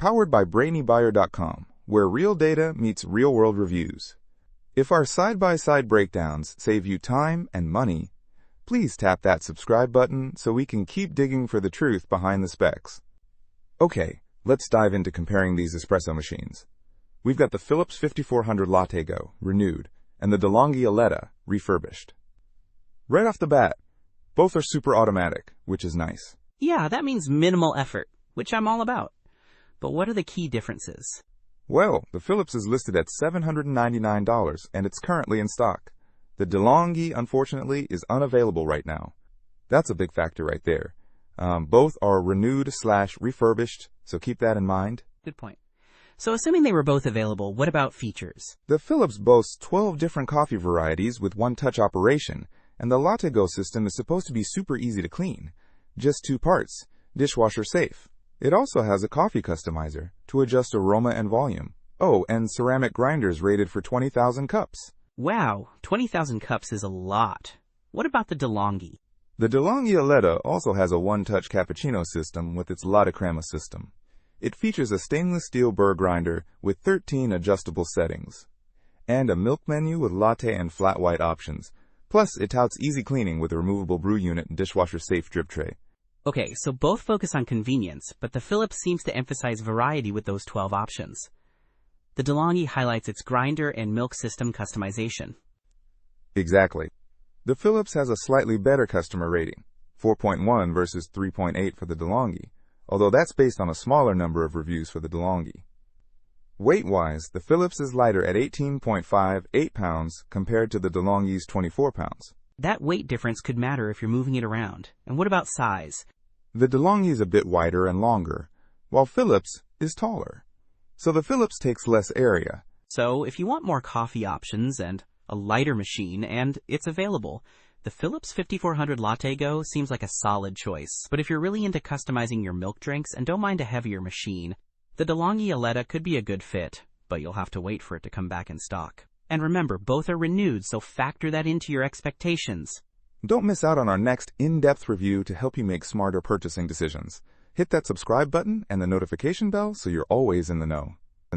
powered by BrainyBuyer.com, where real data meets real-world reviews. If our side-by-side breakdowns save you time and money, please tap that subscribe button so we can keep digging for the truth behind the specs. Okay, let's dive into comparing these espresso machines. We've got the Philips 5400 LatteGo, renewed, and the De'Longhi Eletta, refurbished. Right off the bat, both are super automatic, which is nice. Yeah, that means minimal effort, which I'm all about. But what are the key differences? Well, the Philips is listed at $799, and it's currently in stock. The De'Longhi, unfortunately, is unavailable right now. That's a big factor right there. Both are renewed/refurbished, so keep that in mind. Good point. So assuming they were both available, what about features? The Philips boasts 12 different coffee varieties with one-touch operation, and the LatteGo system is supposed to be super easy to clean. Just 2 parts, dishwasher safe. It also has a coffee customizer to adjust aroma and volume. Oh, and ceramic grinders rated for 20,000 cups. Wow, 20,000 cups is a lot. What about the De'Longhi? The De'Longhi Eletta also has a one-touch cappuccino system with its Latte Crema system. It features a stainless steel burr grinder with 13 adjustable settings, and a milk menu with latte and flat white options. Plus, it touts easy cleaning with a removable brew unit and dishwasher-safe drip tray. Okay, so both focus on convenience, but the Philips seems to emphasize variety with those 12 options. The De'Longhi highlights its grinder and milk system customization. Exactly. The Philips has a slightly better customer rating, 4.1 versus 3.8 for the De'Longhi, although that's based on a smaller number of reviews for the De'Longhi. Weight-wise, the Philips is lighter at 18.58 pounds compared to the De'Longhi's 24 pounds. That weight difference could matter if you're moving it around. And what about size? The De'Longhi is a bit wider and longer, while Philips is taller. So the Philips takes less area. So if you want more coffee options and a lighter machine, and it's available, the Philips 5400 LatteGo seems like a solid choice. But if you're really into customizing your milk drinks and don't mind a heavier machine, the De'Longhi Eletta could be a good fit, but you'll have to wait for it to come back in stock. And remember, both are renewed, so factor that into your expectations. Don't miss out on our next in-depth review to help you make smarter purchasing decisions. Hit that subscribe button and the notification bell so you're always in the know.